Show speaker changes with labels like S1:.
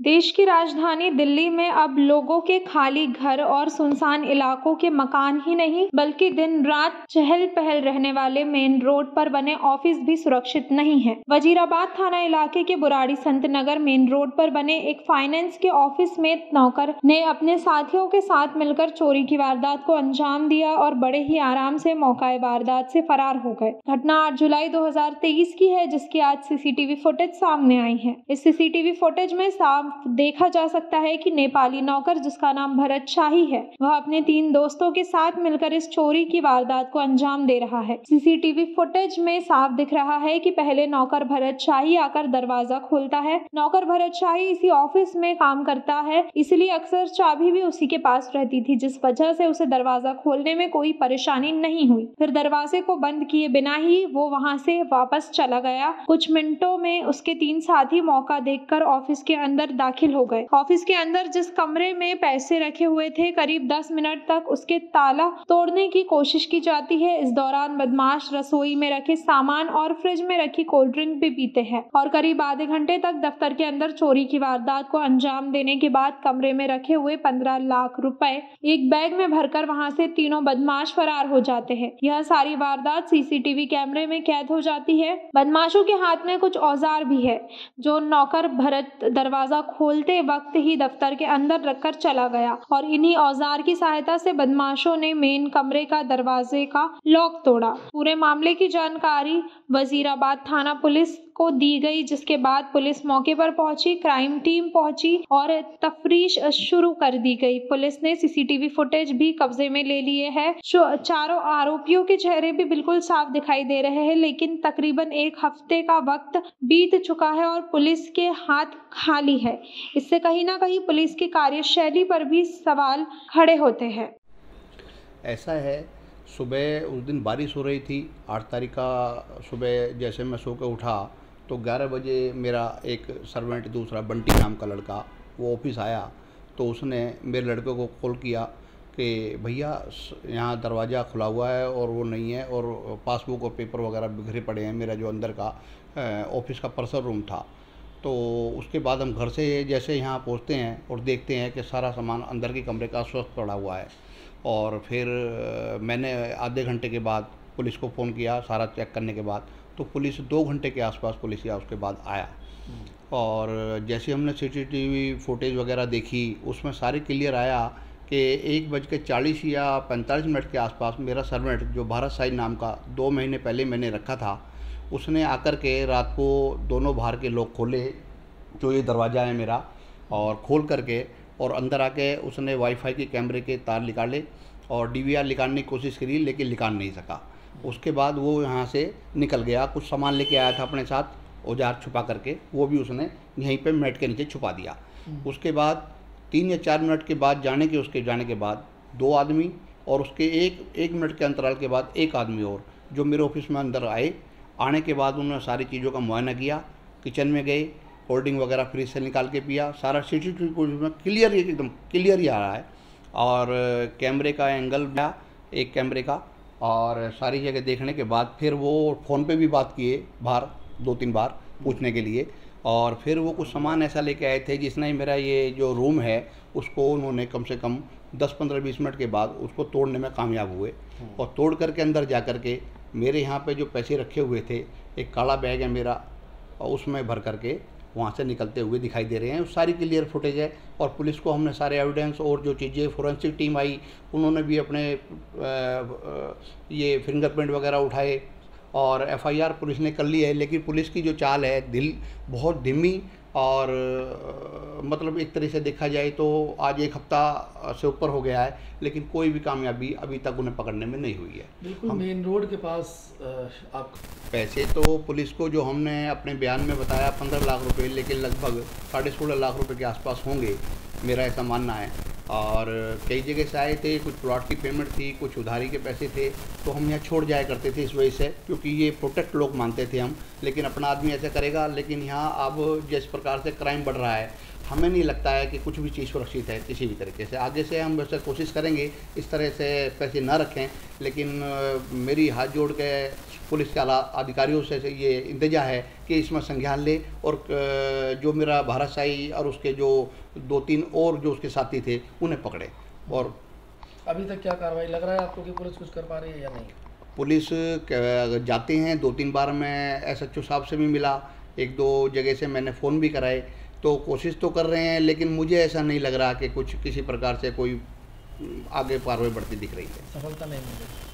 S1: देश की राजधानी दिल्ली में अब लोगों के खाली घर और सुनसान इलाकों के मकान ही नहीं बल्कि दिन रात चहल पहल रहने वाले मेन रोड पर बने ऑफिस भी सुरक्षित नहीं है। वजीराबाद थाना इलाके के बुराड़ी संत नगर मेन रोड पर बने एक फाइनेंस के ऑफिस में नौकर ने अपने साथियों के साथ मिलकर चोरी की वारदात को अंजाम दिया और बड़े ही आराम से मौके वारदात से फरार हो गए। घटना 8 जुलाई 2023 की है, जिसकी आज सीसीटीवी फुटेज सामने आई है। इस सीसीटीवी फुटेज में साफ देखा जा सकता है कि नेपाली नौकर, जिसका नाम भरत शाही है, वह अपने 3 दोस्तों के साथ मिलकर इस चोरी की वारदात को अंजाम दे रहा है। सीसीटीवी फुटेज में साफ दिख रहा है कि पहले नौकर भरत शाही आकर दरवाजा खोलता है। नौकर भरत शाही इसी ऑफिस में काम करता है, इसलिए अक्सर चाबी भी उसी के पास रहती थी, जिस वजह से उसे दरवाजा खोलने में कोई परेशानी नहीं हुई। फिर दरवाजे को बंद किए बिना ही वो वहां से वापस चला गया। कुछ मिनटों में उसके 3 साथी मौका देखकर ऑफिस के अंदर दाखिल हो गए। ऑफिस के अंदर जिस कमरे में पैसे रखे हुए थे, करीब 10 मिनट तक उसके ताला तोड़ने की कोशिश की जाती है। इस दौरान बदमाश रसोई में रखे सामान और फ्रिज में रखी कोल्ड ड्रिंक भी पीते हैं और करीब आधे घंटे तक दफ्तर के अंदर चोरी की वारदात को अंजाम देने के बाद कमरे में रखे हुए 15 लाख रुपए एक बैग में भरकर वहां से तीनों बदमाश फरार हो जाते हैं। यह सारी वारदात सीसीटीवी कैमरे में कैद हो जाती है। बदमाशों के हाथ में कुछ औजार भी है, जो नौकर भरत दरवाजा खोलते वक्त ही दफ्तर के अंदर रखकर चला गया और इन्हीं औजार की सहायता से बदमाशों ने मेन कमरे का दरवाजे का लॉक तोड़ा। पूरे मामले की जानकारी वजीराबाद थाना पुलिस को दी गई, जिसके बाद पुलिस मौके पर पहुंची, क्राइम टीम पहुंची और तफ्तीश शुरू कर दी गई। पुलिस ने सीसीटीवी फुटेज भी कब्जे में ले लिए हैं। चारों आरोपियों के चेहरे भी बिल्कुल साफ दिखाई दे रहे हैं, लेकिन तकरीबन 1 हफ्ते का वक्त बीत चुका है और पुलिस के हाथ खाली है। इससे कहीं ना कहीं पुलिस की कार्यशैली पर भी सवाल खड़े होते हैं।
S2: ऐसा है, सुबह उस दिन बारिश हो रही थी। 8 तारीख का सुबह जैसे मैं सो के उठा तो 11 बजे मेरा एक सर्वेंट, दूसरा बंटी नाम का लड़का, वो ऑफिस आया तो उसने मेरे लड़के को कॉल किया कि भैया यहाँ दरवाज़ा खुला हुआ है और वो नहीं है और पासबुक और पेपर वगैरह बिखरे पड़े हैं, मेरा जो अंदर का ऑफिस का पर्सनल रूम था। तो उसके बाद हम घर से जैसे यहाँ पहुँचते हैं और देखते हैं कि सारा सामान अंदर के कमरे का स्वस्थ पड़ा हुआ है। और फिर मैंने आधे घंटे के बाद पुलिस को फ़ोन किया, सारा चेक करने के बाद तो पुलिस 2 घंटे के आसपास पुलिस या उसके बाद आया। और जैसे हमने सीसीटीवी फुटेज वगैरह देखी, उसमें सारी क्लियर आया कि 1:40 या 45 मिनट के आसपास मेरा सर्वेंट, जो भारत शाही नाम का 2 महीने पहले मैंने रखा था, उसने आकर के रात को दोनों बाहर के लॉक खोले, जो ये दरवाज़ा है मेरा, और खोल करके और अंदर आके उसने वाईफाई के कैमरे के तार निकाले और डीवीआर निकालने की कोशिश करी, लेकिन निकाल नहीं सका। उसके बाद वो यहाँ से निकल गया। कुछ सामान लेके आया था अपने साथ, औजार छुपा करके, वो भी उसने यहीं पे मैट के नीचे छुपा दिया। उसके बाद 3 या 4 मिनट के बाद जाने के बाद 2 आदमी और उसके एक मिनट के अंतराल के बाद 1 आदमी और, जो मेरे ऑफिस में अंदर आए। आने के बाद उन्होंने सारी चीज़ों का मुआयना किया, किचन में गए, कोल्ड ड्रिंक वगैरह फ्रिज से निकाल के पिया। सारा सीसीटीवी में क्लियर, एकदम क्लियर ही आ रहा है। और कैमरे का एंगल था एक कैमरे का, और सारी जगह देखने के बाद फिर वो फ़ोन पे भी बात किए बाहर 2-3 बार पूछने के लिए। और फिर वो कुछ सामान ऐसा लेके आए थे जिसने मेरा ये जो रूम है उसको उन्होंने कम से कम 10-15-20 मिनट के बाद उसको तोड़ने में कामयाब हुए। और तोड़ करके अंदर जा कर के मेरे यहाँ पे जो पैसे रखे हुए थे, एक काला बैग है मेरा, और उसमें भर करके वहाँ से निकलते हुए दिखाई दे रहे हैं। सारी क्लियर फुटेज है और पुलिस को हमने सारे एविडेंस और जो चीज़ें, फोरेंसिक टीम आई, उन्होंने भी अपने ये फिंगरप्रिंट वगैरह उठाए और एफआईआर पुलिस ने कर ली है। लेकिन पुलिस की जो चाल है बहुत धीमी और मतलब एक तरह से देखा जाए तो आज 1 हफ्ता से ऊपर हो गया है, लेकिन कोई भी कामयाबी अभी तक उन्हें पकड़ने में नहीं हुई है।
S3: बिल्कुल मेन रोड के पास आप
S2: पैसे तो पुलिस को जो हमने अपने बयान में बताया 15 लाख रुपए, लेकिन लगभग 16.5 लाख रुपए के आसपास होंगे, मेरा ऐसा मानना है। और कई जगह से आए थे, कुछ प्लॉट की पेमेंट थी, कुछ उधारी के पैसे थे, तो हम यहाँ छोड़ जाया करते थे इस वजह से, क्योंकि ये प्रोटेक्ट लोग मानते थे हम। लेकिन अपना आदमी ऐसा करेगा। लेकिन यहाँ अब जिस प्रकार से क्राइम बढ़ रहा है हमें नहीं लगता है कि कुछ भी चीज़ सुरक्षित है किसी भी तरीके से। आगे से हम वैसे कोशिश करेंगे इस तरह से पैसे ना रखें, लेकिन मेरी हाथ जोड़ के पुलिस के अधिकारियों से ये इंतजा है कि इसमें संज्ञान ले और जो मेरा भारत शाही और उसके जो 2-3 और जो उसके साथी थे उन्हें पकड़े। और
S3: अभी तक क्या कार्रवाई लग रहा है आपको कि पुलिस कुछ कर पा रही है या नहीं?
S2: पुलिस जाते हैं, 2-3 बार मैं SHO साहब से भी मिला, 1-2 जगह से मैंने फ़ोन भी कराए, तो कोशिश तो कर रहे हैं, लेकिन मुझे ऐसा नहीं लग रहा कि कुछ किसी प्रकार से कोई आगे कार्रवाई बढ़ती दिख रही है।
S3: सफलता नहीं मिली।